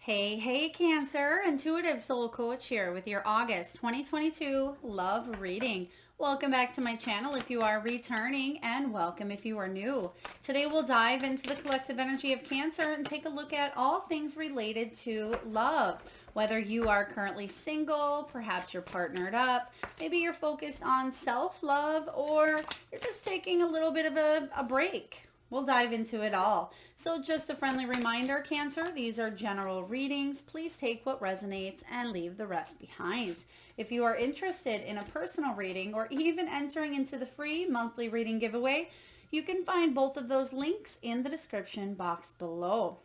Hey, Cancer, Intuitive Soul Coach here with your August 2022 love reading. Welcome back to my channel if you are returning, and welcome if you are new. Today we'll dive into the collective energy of Cancer and take a look at all things related to love. Whether you are currently single, perhaps you're partnered up, maybe you're focused on self-love, or you're just taking a little bit of a break. We'll dive into it all. So just a friendly reminder, Cancer, these are general readings. Please take what resonates and leave the rest behind. If you are interested in a personal reading or even entering into the free monthly reading giveaway, you can find both of those links in the description box below.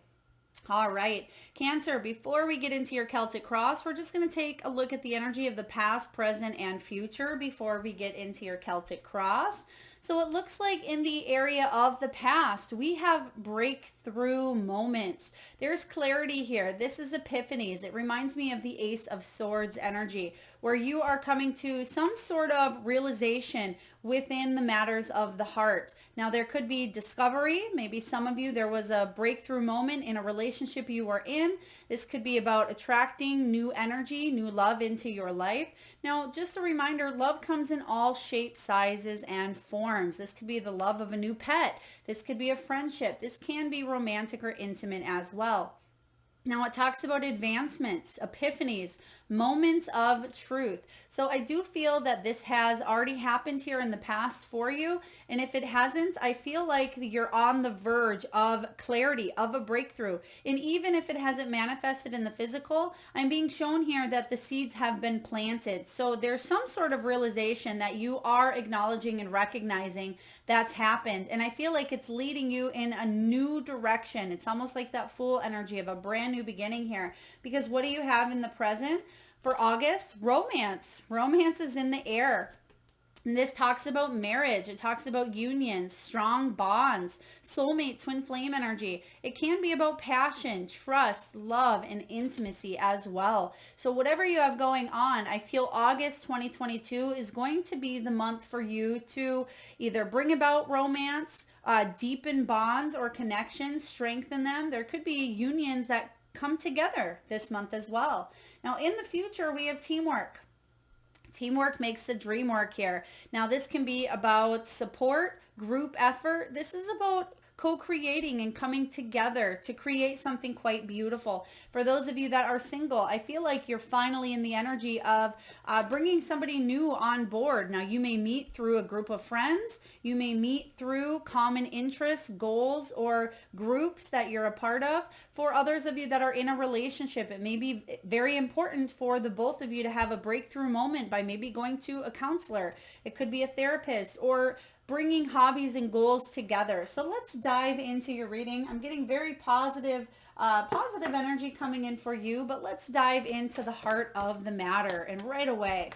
All right, Cancer, before we get into your Celtic cross, we're just going to take a look at the energy of the past, present, and future before we get into your Celtic cross. So it looks like in the area of the past, we have breakthrough moments. There's clarity here. This is epiphanies. It reminds me of the Ace of Swords energy, where you are coming to some sort of realization within the matters of the heart. Now, there could be discovery. Maybe some of you, there was a breakthrough moment in a relationship you were in. This could be about attracting new energy, new love into your life. Now, just a reminder, love comes in all shapes, sizes, and forms. This could be the love of a new pet. This could be a friendship. This can be romantic or intimate as well. Now, it talks about advancements, epiphanies, moments of truth. So I do feel that this has already happened here in the past for you. And if it hasn't, I feel like you're on the verge of clarity, of a breakthrough. And even if it hasn't manifested in the physical, I'm being shown here that the seeds have been planted. So there's some sort of realization that you are acknowledging and recognizing that's happened. And I feel like it's leading you in a new direction. It's almost like that Fool energy of a brand new beginning here. Because what do you have in the present? For August, romance. Romance is in the air. And this talks about marriage. It talks about unions, strong bonds, soulmate, twin flame energy. It can be about passion, trust, love, and intimacy as well. So whatever you have going on, I feel August 2022 is going to be the month for you to either bring about romance, deepen bonds or connections, strengthen them. There could be unions that come together this month as well. Now, in the future, we have teamwork. Teamwork makes the dream work here. Now, this can be about support, group effort. This is about co-creating and coming together to create something quite beautiful. For those of you that are single, I feel like you're finally in the energy of bringing somebody new on board. Now, you may meet through a group of friends. You may meet through common interests, goals, or groups that you're a part of. For others of you that are in a relationship, it may be very important for the both of you to have a breakthrough moment by maybe going to a counselor. It could be a therapist, or bringing hobbies and goals together. So let's dive into your reading. I'm getting very positive energy coming in for you, but let's dive into the heart of the matter. And right away,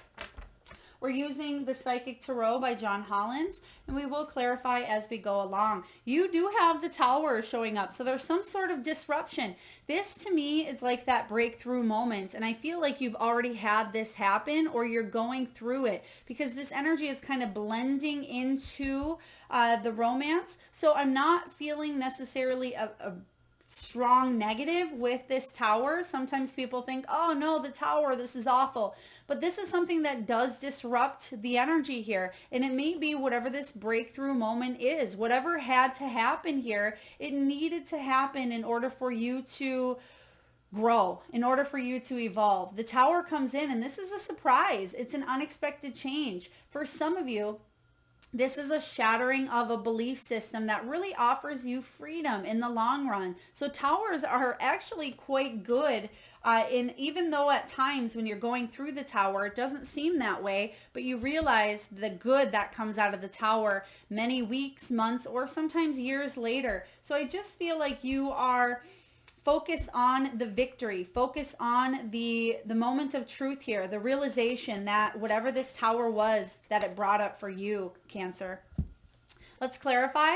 we're using the Psychic Tarot by John Holland, and we will clarify as we go along. You do have the Tower showing up, so there's some sort of disruption. This, to me, is like that breakthrough moment, and I feel like you've already had this happen, or you're going through it, because this energy is kind of blending into the romance. So I'm not feeling necessarily a strong negative with this Tower. Sometimes people think, oh no, the Tower, this is awful. But this is something that does disrupt the energy here. And it may be whatever this breakthrough moment is. Whatever had to happen here, it needed to happen in order for you to grow, in order for you to evolve. The Tower comes in, and this is a surprise. It's an unexpected change. For some of you, this is a shattering of a belief system that really offers you freedom in the long run. So towers are actually quite good, even though at times when you're going through the Tower, it doesn't seem that way, but you realize the good that comes out of the Tower many weeks, months, or sometimes years later. So I just feel like you are focus on the victory, focus on the moment of truth here, the realization that whatever this Tower was, that it brought up for you, Cancer. Let's clarify.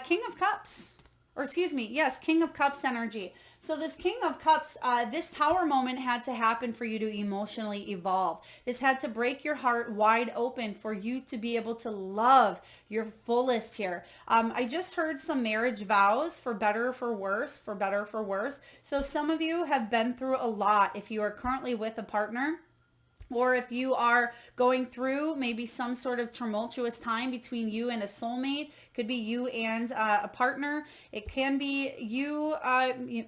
King of Cups. or excuse me, yes, King of Cups energy. So this King of Cups, this Tower moment had to happen for you to emotionally evolve. This had to break your heart wide open for you to be able to love your fullest here. I just heard some marriage vows, for better or for worse, for better or for worse. So some of you have been through a lot. If you are currently with a partner, or if you are going through maybe some sort of tumultuous time between you and a soulmate, could be you and a partner. It can be you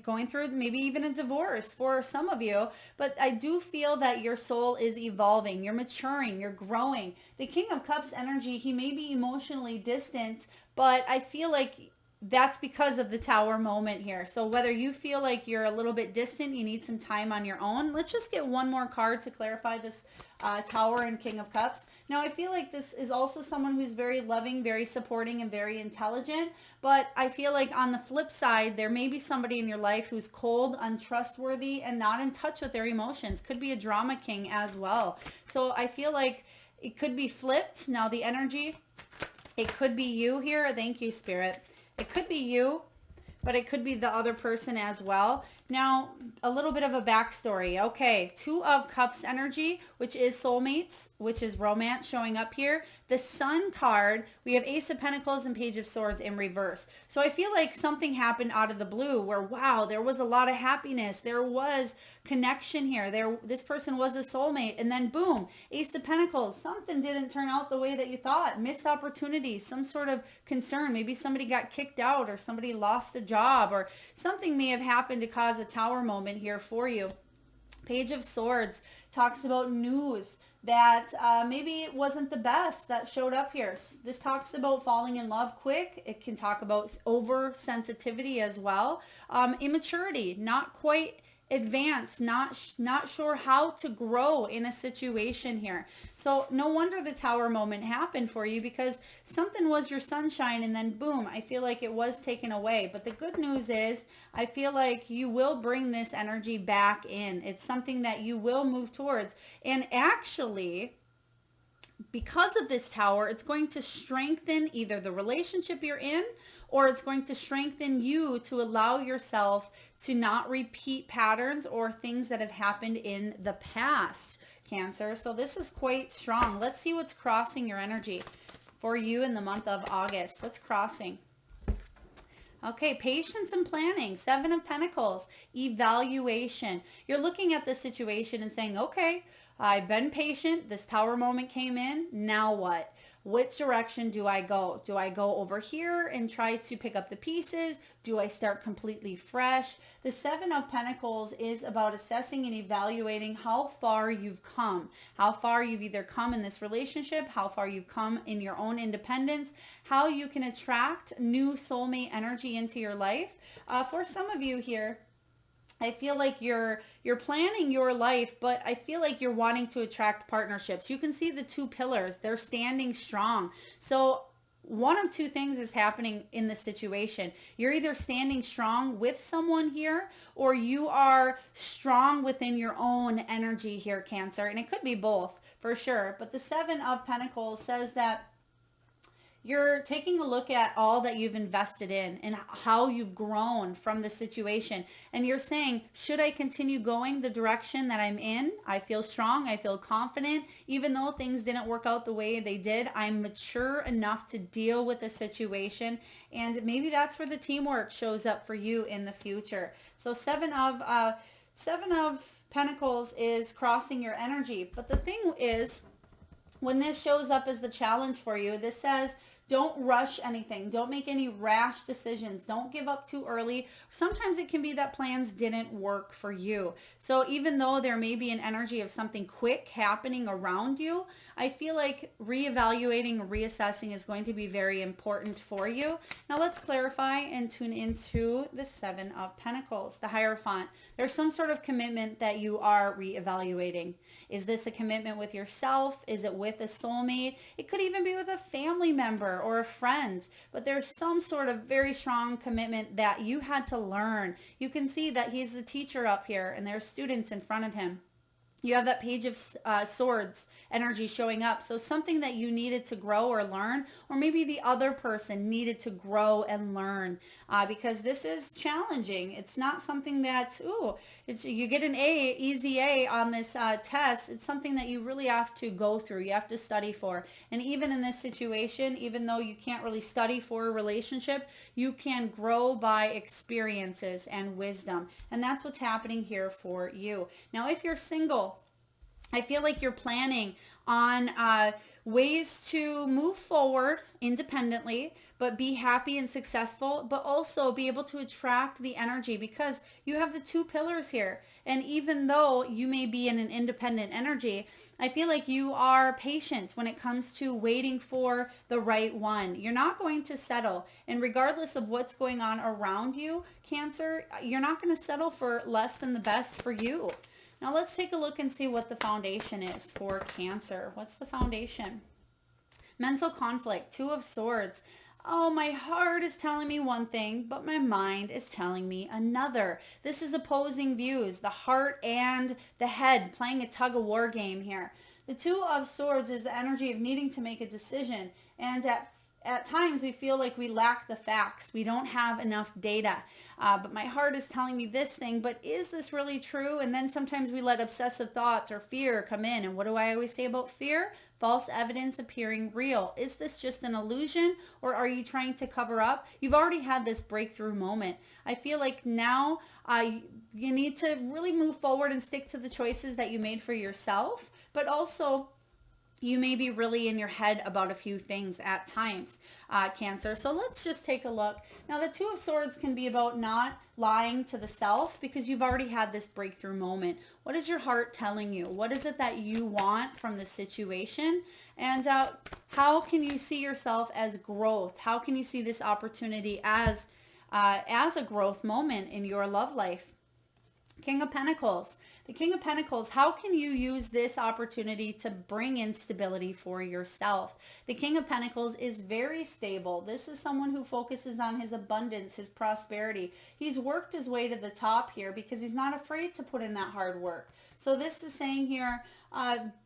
going through maybe even a divorce for some of you. But I do feel that your soul is evolving. You're maturing. You're growing. The King of Cups energy, he may be emotionally distant, but I feel like that's because of the Tower moment here. So whether you feel like you're a little bit distant, you need some time on your own. Let's just get one more card to clarify this Tower and King of Cups. Now, I feel like this is also someone who's very loving, very supporting, and very intelligent. But I feel like on the flip side, there may be somebody in your life who's cold, untrustworthy, and not in touch with their emotions. Could be a drama king as well. So I feel like it could be flipped. Now, the energy, it could be you here. Thank you, Spirit. It could be you, but it could be the other person as well. Now, a little bit of a backstory. Okay, Two of Cups energy, which is soulmates, which is romance showing up here. The Sun card, we have Ace of Pentacles and Page of Swords in reverse. So I feel like something happened out of the blue where, wow, there was a lot of happiness. There was connection here. This person was a soulmate. And then boom, Ace of Pentacles. Something didn't turn out the way that you thought. Missed opportunity, some sort of concern. Maybe somebody got kicked out or somebody lost a job or something may have happened to cause a Tower moment here for you. Page of Swords talks about news that maybe it wasn't the best that showed up here. This talks about falling in love quick. It can talk about oversensitivity as well. Immaturity, not quite advanced, not sure how to grow in a situation here. So no wonder the Tower moment happened for you, because something was your sunshine and then boom, I feel like it was taken away. But the good news is I feel like you will bring this energy back in. It's something that you will move towards. And actually, because of this Tower, it's going to strengthen either the relationship you're in, or it's going to strengthen you to allow yourself to not repeat patterns or things that have happened in the past, Cancer. So this is quite strong. Let's see what's crossing your energy for you in the month of August. What's crossing? Okay, patience and planning. Seven of Pentacles, evaluation. You're looking at the situation and saying, okay, I've been patient. This Tower moment came in. Now what? Which direction do I go? Do I go over here and try to pick up the pieces? Do I start completely fresh? The Seven of Pentacles is about assessing and evaluating how far you've come, how far you've either come in this relationship, how far you've come in your own independence, how you can attract new soulmate energy into your life. For some of you here, I feel like you're planning your life, but I feel like you're wanting to attract partnerships. You can see the two pillars. They're standing strong. So one of two things is happening in this situation. You're either standing strong with someone here, or you are strong within your own energy here, Cancer. And it could be both for sure. But the Seven of Pentacles says that you're taking a look at all that you've invested in and how you've grown from the situation. And you're saying, should I continue going the direction that I'm in? I feel strong. I feel confident. Even though things didn't work out the way they did, I'm mature enough to deal with the situation. And maybe that's where the teamwork shows up for you in the future. So Seven of Pentacles is crossing your energy. But the thing is, when this shows up as the challenge for you, this says, don't rush anything. Don't make any rash decisions. Don't give up too early. Sometimes it can be that plans didn't work for you. So even though there may be an energy of something quick happening around you, I feel like reevaluating, reassessing is going to be very important for you. Now let's clarify and tune into the Seven of Pentacles, the Hierophant. There's some sort of commitment that you are reevaluating. Is this a commitment with yourself? Is it with a soulmate? It could even be with a family member or a friend, but there's some sort of very strong commitment that you had to learn. You can see that he's the teacher up here and there's students in front of him. You have that page of swords energy showing up. So something that you needed to grow or learn, or maybe the other person needed to grow and learn, because this is challenging. It's not something that, ooh, you get an A, easy A on this test. It's something that you really have to go through. You have to study for. And even in this situation, even though you can't really study for a relationship, you can grow by experiences and wisdom. And that's what's happening here for you. Now, if you're single, I feel like you're planning on ways to move forward independently, but be happy and successful, but also be able to attract the energy, because you have the two pillars here. And even though you may be in an independent energy, I feel like you are patient when it comes to waiting for the right one. You're not going to settle. And regardless of what's going on around you, Cancer, you're not going to settle for less than the best for you. Now let's take a look and see what the foundation is for Cancer. What's the foundation? Mental conflict, Two of Swords. Oh, my heart is telling me one thing, but my mind is telling me another. This is opposing views, the heart and the head playing a tug of war game here. The Two of Swords is the energy of needing to make a decision. And at times we feel like we lack the facts. We don't have enough data. But my heart is telling me this thing, but is this really true? And then sometimes we let obsessive thoughts or fear come in. And what do I always say about fear? False evidence appearing real. Is this just an illusion, or are you trying to cover up? You've already had this breakthrough moment. I feel like now you need to really move forward and stick to the choices that you made for yourself, but also you may be really in your head about a few things at times, Cancer. So let's just take a look. Now, the Two of Swords can be about not lying to the self, because you've already had this breakthrough moment. What is your heart telling you? What is it that you want from the situation? And how can you see yourself as growth? How can you see this opportunity as a growth moment in your love life? King of Pentacles. The King of Pentacles, how can you use this opportunity to bring in stability for yourself? The King of Pentacles is very stable. This is someone who focuses on his abundance, his prosperity. He's worked his way to the top here because he's not afraid to put in that hard work. So this is saying here,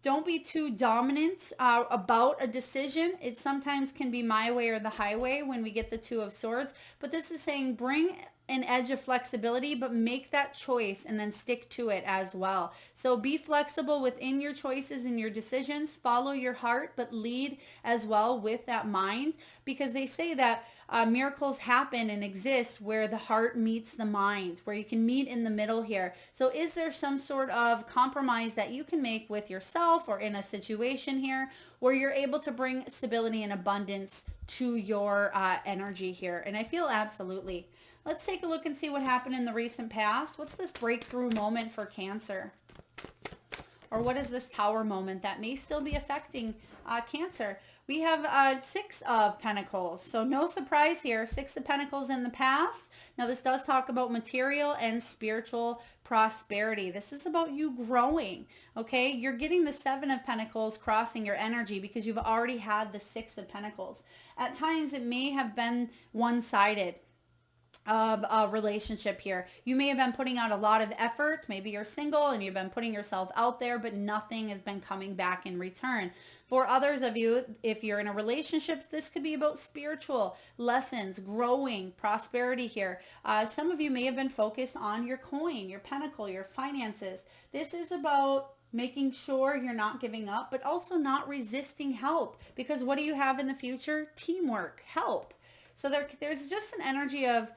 don't be too dominant about a decision. It sometimes can be my way or the highway when we get the Two of Swords. But this is saying bring an edge of flexibility, but make that choice and then stick to it as well. So be flexible within your choices and your decisions. Follow your heart, but lead as well with that mind, because they say that miracles happen and exist where the heart meets the mind, where you can meet in the middle here. So is there some sort of compromise that you can make with yourself or in a situation here where you're able to bring stability and abundance to your energy here? And I feel absolutely. Let's take a look and see what happened in the recent past. What's this breakthrough moment for Cancer? Or what is this Tower moment that may still be affecting Cancer? We have Six of Pentacles. So no surprise here. Six of Pentacles in the past. Now this does talk about material and spiritual prosperity. This is about you growing. Okay. You're getting the Seven of Pentacles crossing your energy because you've already had the Six of Pentacles. At times it may have been one-sided of a relationship here. You may have been putting out a lot of effort. Maybe you're single and you've been putting yourself out there, but nothing has been coming back in return. For others of you, if you're in a relationship, this could be about spiritual lessons, growing, prosperity here. Some of you may have been focused on your coin, your pentacle, your finances. This is about making sure you're not giving up, but also not resisting help, because what do you have in the future? Teamwork, help. So there's just an energy of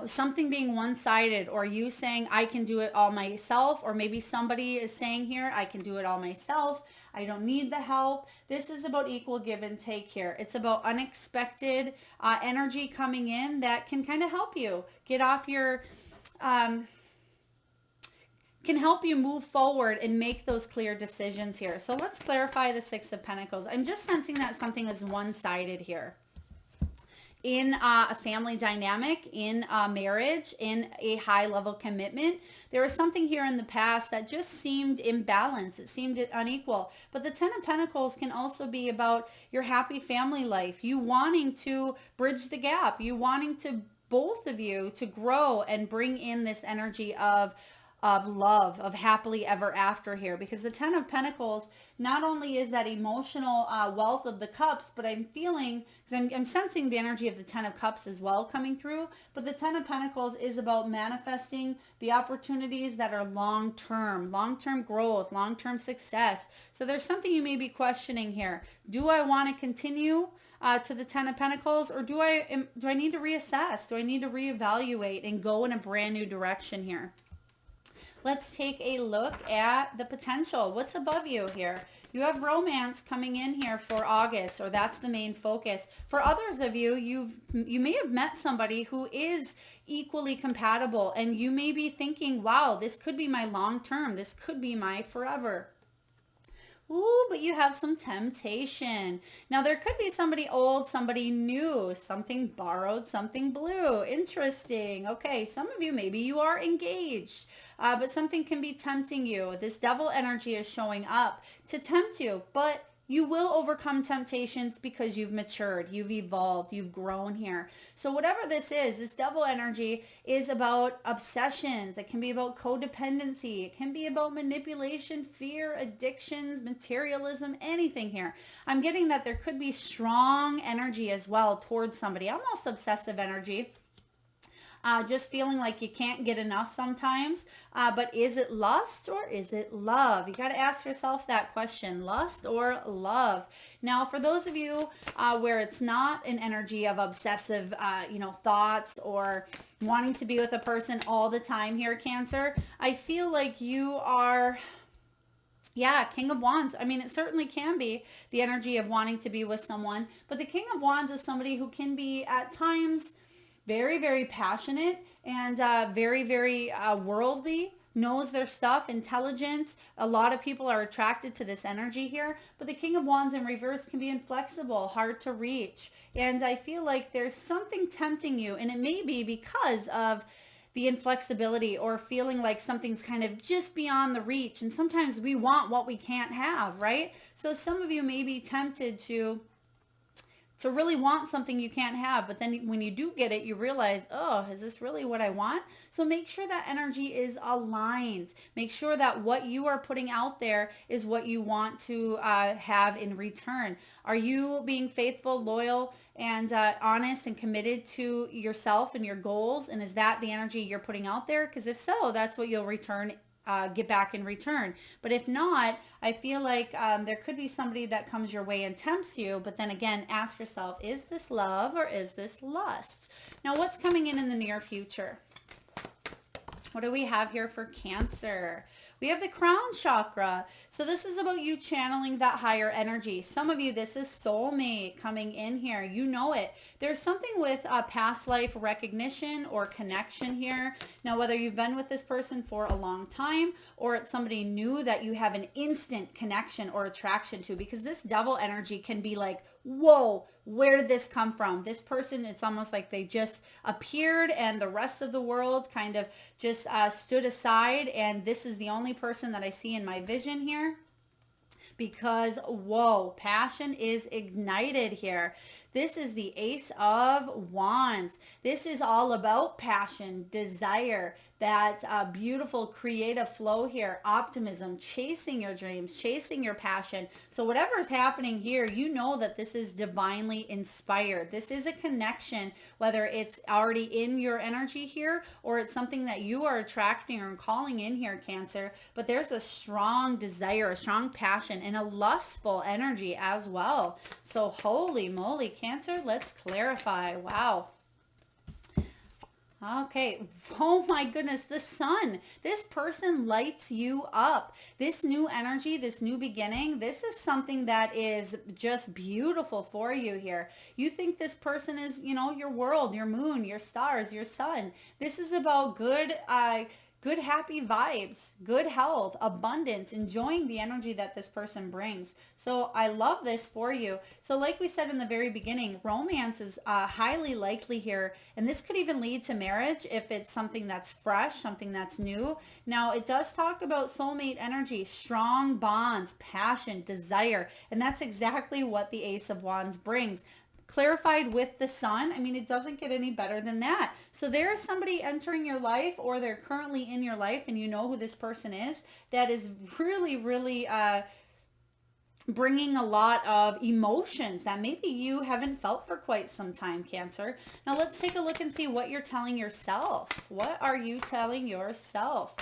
something being one-sided, or you saying I can do it all myself, or maybe somebody is saying here I can do it all myself, I don't need the help. This is about equal give and take here. It's about unexpected energy coming in that can kind of help you get off your can help you move forward and make those clear decisions here. So let's clarify the Six of Pentacles. I'm just sensing that something is one-sided here in a family dynamic, in a marriage, in a high level commitment. There was something here in the past that just seemed imbalanced. It seemed unequal. But the Ten of Pentacles can also be about your happy family life, you wanting to bridge the gap, you wanting to, both of you, to grow and bring in this energy of of love, of happily ever after here, because the Ten of Pentacles not only is that emotional wealth of the cups, but I'm feeling, because I'm sensing the energy of the Ten of Cups as well coming through, but the Ten of Pentacles is about manifesting the opportunities that are long-term growth, long-term success. So there's something you may be questioning here. Do I want to continue to the Ten of Pentacles, or do I need to reassess? Do I need to reevaluate and go in a brand new direction here? Let's take a look at the potential. What's above you here? You have romance coming in here for August, or that's the main focus. For others of you, you may have met somebody who is equally compatible, and you may be thinking, wow, this could be my long term. This could be my forever. Ooh, but you have some temptation. Now, there could be somebody old, somebody new, something borrowed, something blue. Interesting. Okay, some of you, maybe you are engaged, but something can be tempting you. This devil energy is showing up to tempt you, but you will overcome temptations because you've matured, you've evolved, you've grown here. So whatever this is, this devil energy is about obsessions. It can be about codependency. It can be about manipulation, fear, addictions, materialism, anything here. I'm getting that there could be strong energy as well towards somebody, almost obsessive energy. Just feeling like you can't get enough sometimes. But is it lust or is it love? You got to ask yourself that question, lust or love. Now, for those of you where it's not an energy of obsessive, thoughts or wanting to be with a person all the time here, Cancer, I feel like you are... Yeah, King of Wands. I mean, it certainly can be the energy of wanting to be with someone. But the King of Wands is somebody who can be at times very, very passionate and very, very worldly, knows their stuff, intelligent. A lot of people are attracted to this energy here. But the King of Wands in reverse can be inflexible, hard to reach. And I feel like there's something tempting you. And it may be because of the inflexibility or feeling like something's kind of just beyond the reach. And sometimes we want what we can't have, right? So some of you may be tempted to really want something you can't have, but then when you do get it, you realize, oh, is this really what I want? So make sure that energy is aligned. Make sure that what you are putting out there is what you want to have in return. Are you being faithful, loyal, and honest and committed to yourself and your goals? And is that the energy you're putting out there? Because if so, that's what you'll get back in return. But if not, I feel like there could be somebody that comes your way and tempts you. But then again, ask yourself, is this love or is this lust? Now, what's coming in the near future? What do we have here for Cancer? We have the crown chakra. So this is about you channeling that higher energy. Some of you, this is soulmate coming in here. You know it. There's something with past life recognition or connection here. Now, whether you've been with this person for a long time or it's somebody new that you have an instant connection or attraction to, because this devil energy can be like, whoa, where did this come from? This person, it's almost like they just appeared and the rest of the world kind of just stood aside, and this is the only person that I see in my vision here. Because, whoa, passion is ignited here. This is the Ace of Wands. This is all about passion, desire, that beautiful creative flow here, optimism, chasing your dreams, chasing your passion. So whatever is happening here, you know that this is divinely inspired. This is a connection, whether it's already in your energy here or it's something that you are attracting or calling in here, Cancer. But there's a strong desire, a strong passion, and a lustful energy as well. So holy moly, Cancer, let's clarify. Wow. Okay. Oh my goodness. The sun. This person lights you up. This new energy, this new beginning, this is something that is just beautiful for you here. You think this person is, your world, your moon, your stars, your sun. This is about good happy vibes, good health, abundance, enjoying the energy that this person brings. So I love this for you. So like we said in the very beginning, romance is highly likely here. And this could even lead to marriage if it's something that's fresh, something that's new. Now, it does talk about soulmate energy, strong bonds, passion, desire. And that's exactly what the Ace of Wands brings. clarified with the sun. I mean, it doesn't get any better than that. So there is somebody entering your life, or they're currently in your life, and you know who this person is, that is really, really bringing a lot of emotions that maybe you haven't felt for quite some time, Cancer. Now let's take a look and see what you're telling yourself. What are you telling yourself?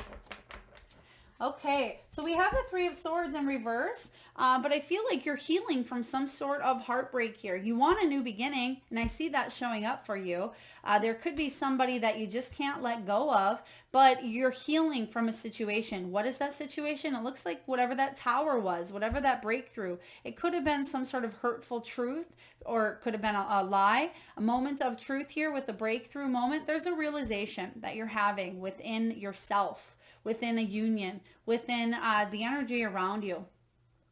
Okay, so we have the Three of Swords in reverse, but I feel like you're healing from some sort of heartbreak here. You want a new beginning, and I see that showing up for you. There could be somebody that you just can't let go of, but you're healing from a situation. What is that situation? It looks like whatever that tower was, whatever that breakthrough. It could have been some sort of hurtful truth, or it could have been a lie, a moment of truth here with the breakthrough moment. There's a realization that you're having within yourself, within a union, within the energy around you.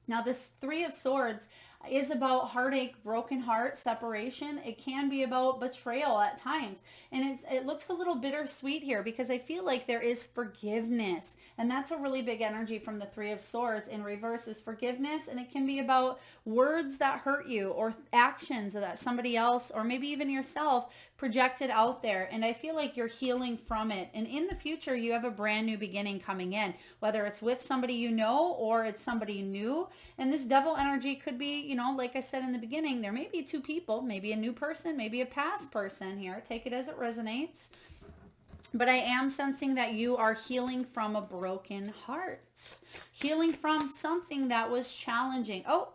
Now this Three of Swords is about heartache, broken heart, separation. It can be about betrayal at times. And it looks a little bittersweet here because I feel like there is forgiveness. And that's a really big energy from the Three of Swords. In reverse is forgiveness. And it can be about words that hurt you, or actions that somebody else, or maybe even yourself, projected out there. And I feel like you're healing from it. And in the future, you have a brand new beginning coming in, whether it's with somebody you know or it's somebody new. And this Devil energy could be, you know, like I said in the beginning, there may be two people, maybe a new person, maybe a past person here. Take it as it resonates. But I am sensing that you are healing from a broken heart, healing from something that was challenging. Oh,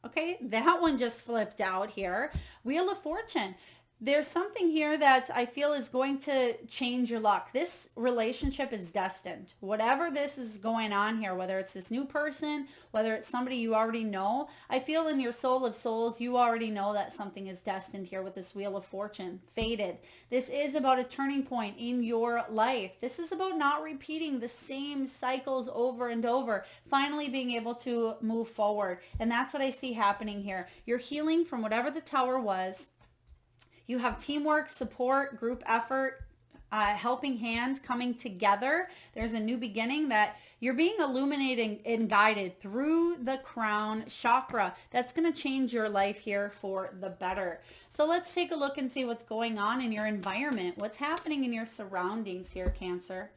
okay, that one just flipped out here. Wheel of Fortune. There's something here that I feel is going to change your luck. This relationship is destined. Whatever this is going on here, whether it's this new person, whether it's somebody you already know, I feel in your soul of souls, you already know that something is destined here with this Wheel of Fortune. Fated. This is about a turning point in your life. This is about not repeating the same cycles over and over, finally being able to move forward. And that's what I see happening here. You're healing from whatever the tower was. You have teamwork, support, group effort, helping hands coming together. There's a new beginning that you're being illuminated and guided through the crown chakra. That's going to change your life here for the better. So let's take a look and see what's going on in your environment. What's happening in your surroundings here, Cancer?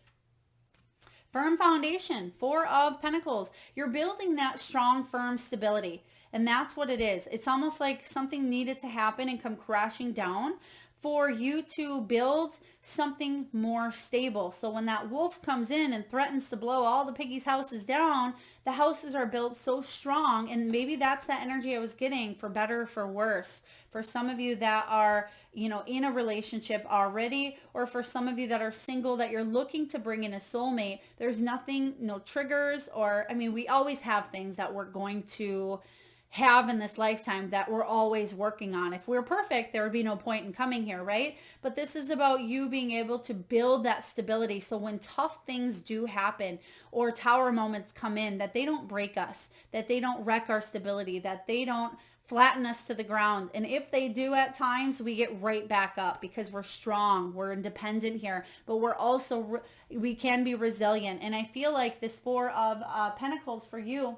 Firm foundation, Four of Pentacles. You're building that strong, firm stability. And that's what it is. It's almost like something needed to happen and come crashing down for you to build something more stable. So when that wolf comes in and threatens to blow all the piggies' houses down, the houses are built so strong. And maybe that's that energy I was getting, for better, for worse. For some of you that are, you know, in a relationship already, or for some of you that are single, that you're looking to bring in a soulmate, there's nothing, no triggers, or, I mean, we always have things that we're going to have in this lifetime that we're always working on. If we're perfect, there would be no point in coming here, right? But this is about you being able to build that stability, so when tough things do happen or tower moments come in, that they don't break us, that they don't wreck our stability, that they don't flatten us to the ground. And if they do at times, we get right back up because we're strong, we're independent here, but we're also, we can be resilient. And I feel like this Four of Pentacles for you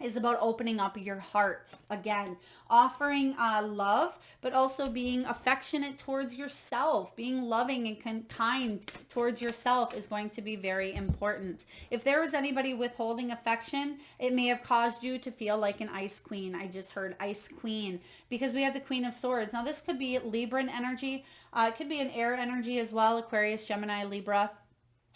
is about opening up your heart again, offering love, but also being affectionate towards yourself. Being loving and kind towards yourself is going to be very important. If there was anybody withholding affection, it may have caused you to feel like an ice queen. I just heard ice queen because we have the Queen of Swords. Now this could be Libran energy. It could be an air energy as well, Aquarius, Gemini, Libra.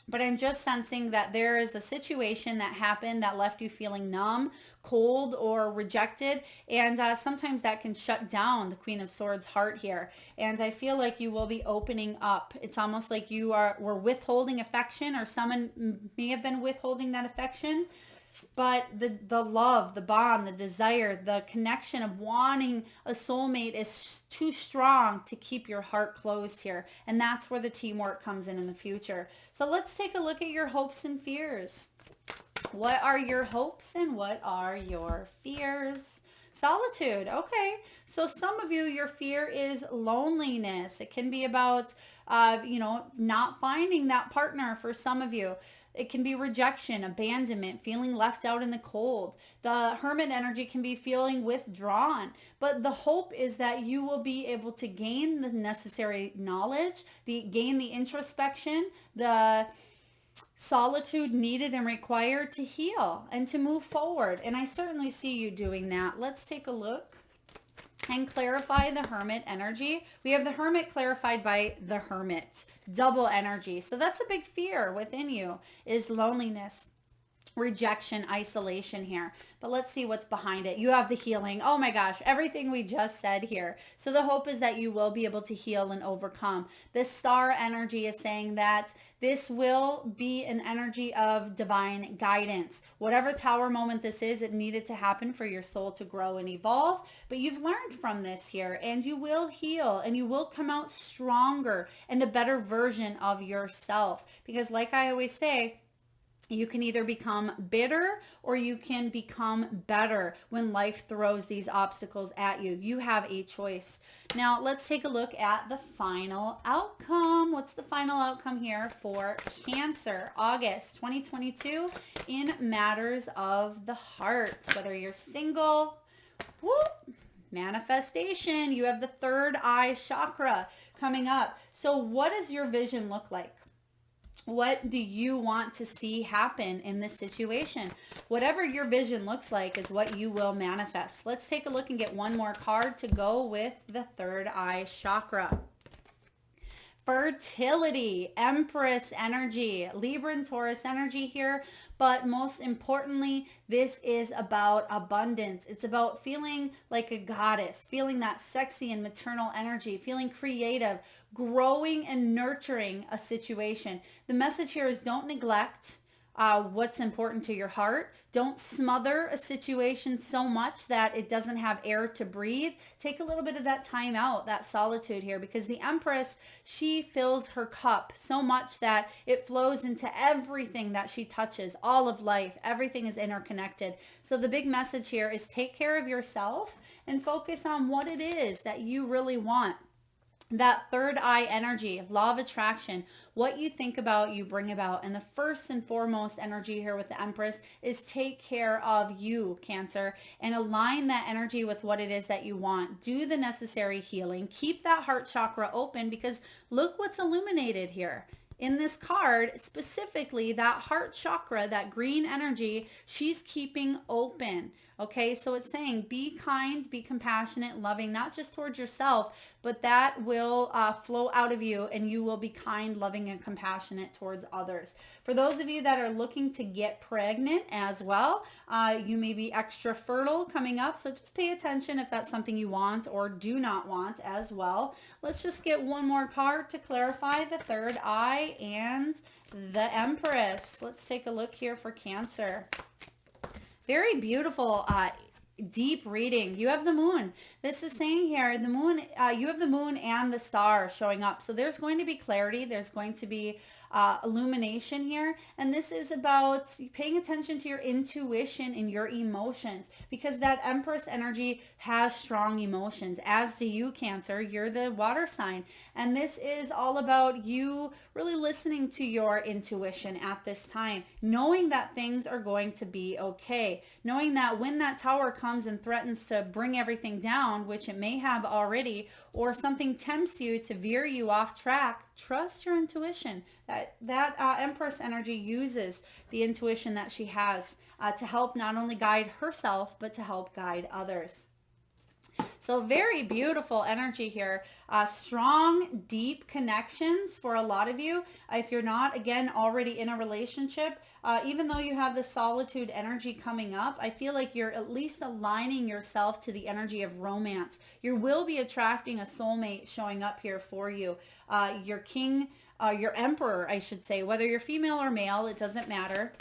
But I'm just sensing that there is a situation that happened that left you feeling numb, cold, or rejected. And sometimes that can shut down the Queen of Swords heart here. And I feel like you will be opening up. It's almost like you were withholding affection, or someone may have been withholding that affection. But the love, the bond, the desire, the connection of wanting a soulmate is too strong to keep your heart closed here. And that's where the teamwork comes in the future. So let's take a look at your hopes and fears. What are your hopes and what are your fears? Solitude. Okay. So some of you, your fear is loneliness. It can be about, you know, not finding that partner for some of you. It can be rejection, abandonment, feeling left out in the cold. The Hermit energy can be feeling withdrawn. But the hope is that you will be able to gain the necessary knowledge, gain the introspection, the solitude needed and required to heal and to move forward. And I certainly see you doing that. Let's take a look and clarify the Hermit energy. We have the Hermit clarified by the Hermit, double energy. So that's a big fear within you, is loneliness, rejection, isolation here. But let's see what's behind it. You have the healing. Oh my gosh, everything we just said here. So the hope is that you will be able to heal and overcome. This star energy is saying that this will be an energy of divine guidance. Whatever tower moment this is, it needed to happen for your soul to grow and evolve. But you've learned from this here, and you will heal, and you will come out stronger and a better version of yourself. Because like I always say, you can either become bitter or you can become better when life throws these obstacles at you. You have a choice. Now let's take a look at the final outcome. What's the final outcome here for Cancer, August 2022 in matters of the heart? Whether you're single, whoop, manifestation, you have the third eye chakra coming up. So what does your vision look like? What do you want to see happen in this situation? Whatever your vision looks like is what you will manifest. Let's take a look and get one more card to go with the third eye chakra. Fertility, Empress energy, Libra and Taurus energy here. But most importantly, this is about abundance. It's about feeling like a goddess, feeling that sexy and maternal energy, feeling creative, growing and nurturing a situation. The message here is don't neglect what's important to your heart. Don't smother a situation so much that it doesn't have air to breathe. Take a little bit of that time out, that solitude here, because the Empress, she fills her cup so much that it flows into everything that she touches, all of life. Everything is interconnected. So the big message here is take care of yourself and focus on what it is that you really want. That third eye energy, law of attraction, what you think about, you bring about. And the first and foremost energy here with the Empress is take care of you, Cancer, and align that energy with what it is that you want. Do the necessary healing. Keep that heart chakra open, because look what's illuminated here. In this card, specifically that heart chakra, that green energy, she's keeping open. Okay, so it's saying be kind, be compassionate, loving, not just towards yourself, but that will flow out of you, and you will be kind, loving, and compassionate towards others. For those of you that are looking to get pregnant as well, you may be extra fertile coming up, so just pay attention if that's something you want or do not want as well. Let's just get one more card to clarify the third eye and the Empress. Let's take a look here for Cancer. Very beautiful, deep reading. You have the moon. This is saying here, the moon, you have the moon and the star showing up. So there's going to be clarity. There's going to be illumination here. And this is about paying attention to your intuition and your emotions, because that Empress energy has strong emotions, as do you, Cancer. You're the water sign. And this is all about you really listening to your intuition at this time, knowing that things are going to be okay, knowing that when that tower comes and threatens to bring everything down, which it may have already, or something tempts you to veer you off track, trust your intuition. That Empress energy uses the intuition that she has to help not only guide herself, but to help guide others. So very beautiful energy here. Strong, deep connections for a lot of you. If you're not, again, already in a relationship, even though you have the solitude energy coming up, I feel like you're at least aligning yourself to the energy of romance. You will be attracting a soulmate showing up here for you. Your king, your emperor, I should say, whether you're female or male, it doesn't matter.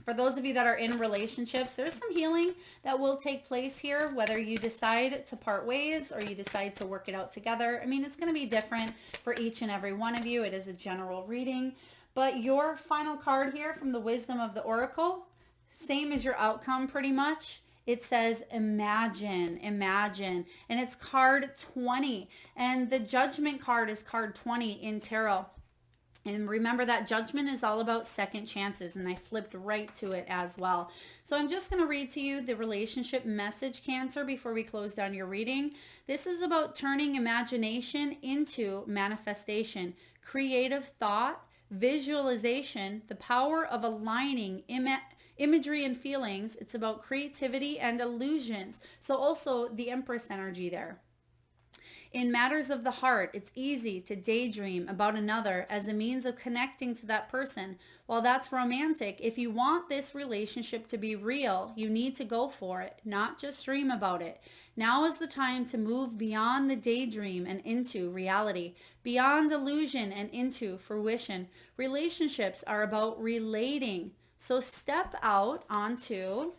For those of you that are in relationships, there's some healing that will take place here, whether you decide to part ways or you decide to work it out together. I mean, it's going to be different for each and every one of you. It is a general reading. But your final card here from the Wisdom of the Oracle, same as your outcome pretty much. It says imagine, imagine, and it's card 20. And the Judgment card is card 20 in tarot. And remember that judgment is all about second chances, and I flipped right to it as well. So I'm just going to read to you the relationship message, Cancer, before we close down your reading. This is about turning imagination into manifestation, creative thought, visualization, the power of aligning imagery and feelings. It's about creativity and illusions. So also the Empress energy there. In matters of the heart, it's easy to daydream about another as a means of connecting to that person. While that's romantic, if you want this relationship to be real, you need to go for it, not just dream about it. Now is the time to move beyond the daydream and into reality, beyond illusion and into fruition. Relationships are about relating. So step out onto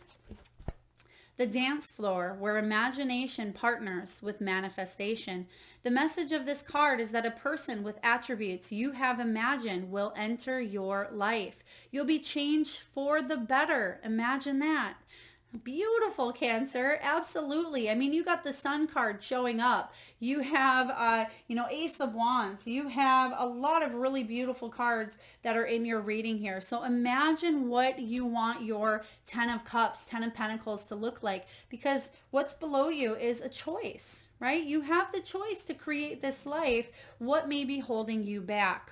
the dance floor where imagination partners with manifestation. The message of this card is that a person with attributes you have imagined will enter your life. You'll be changed for the better. Imagine that. Beautiful, Cancer. Absolutely. I mean, you got the Sun card showing up. You have, Ace of Wands. You have a lot of really beautiful cards that are in your reading here. So imagine what you want your 10 of Cups, 10 of Pentacles to look like, because what's below you is a choice, right? You have the choice to create this life. What may be holding you back?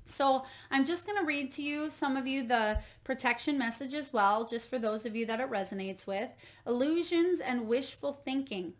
So I'm just going to read to you, some of you, the protection message as well, just for those of you that it resonates with. Illusions and wishful thinking,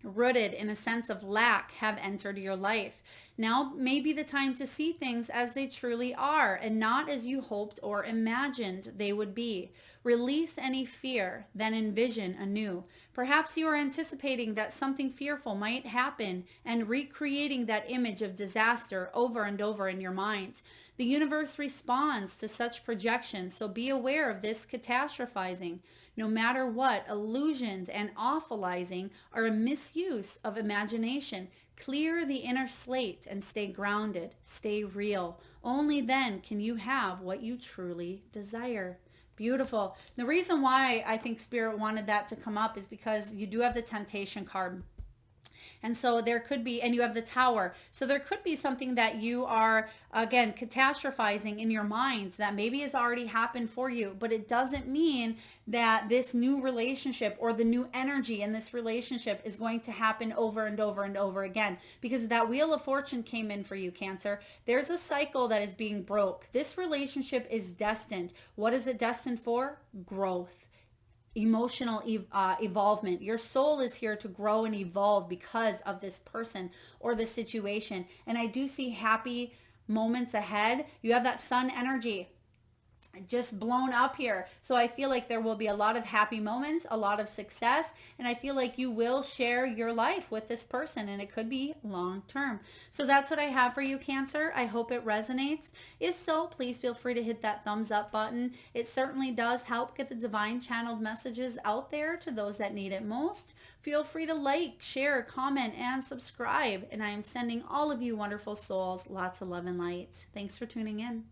rooted in a sense of lack, have entered your life. Now may be the time to see things as they truly are and not as you hoped or imagined they would be. Release any fear, then envision anew. Perhaps you are anticipating that something fearful might happen and recreating that image of disaster over and over in your mind. The universe responds to such projections, so be aware of this catastrophizing. No matter what, illusions and awfulizing are a misuse of imagination. Clear the inner slate and stay grounded. Stay real. Only then can you have what you truly desire. Beautiful. The reason why I think Spirit wanted that to come up is because you do have the Temptation card. And so there could be, and you have the Tower. So there could be something that you are, again, catastrophizing in your minds that maybe has already happened for you, but it doesn't mean that this new relationship or the new energy in this relationship is going to happen over and over and over again, because that Wheel of Fortune came in for you, Cancer. There's a cycle that is being broke. This relationship is destined. What is it destined for? Growth. Emotional evolvement. Your soul is here to grow and evolve because of this person or the situation. And I do see happy moments ahead. You have that Sun energy just blown up here. So I feel like there will be a lot of happy moments, a lot of success, and I feel like you will share your life with this person, and it could be long term. So that's what I have for you, Cancer. I hope it resonates. If so, please feel free to hit that thumbs up button. It certainly does help get the divine channeled messages out there to those that need it most. Feel free to like, share, comment, and subscribe. And I am sending all of you wonderful souls lots of love and light. Thanks for tuning in.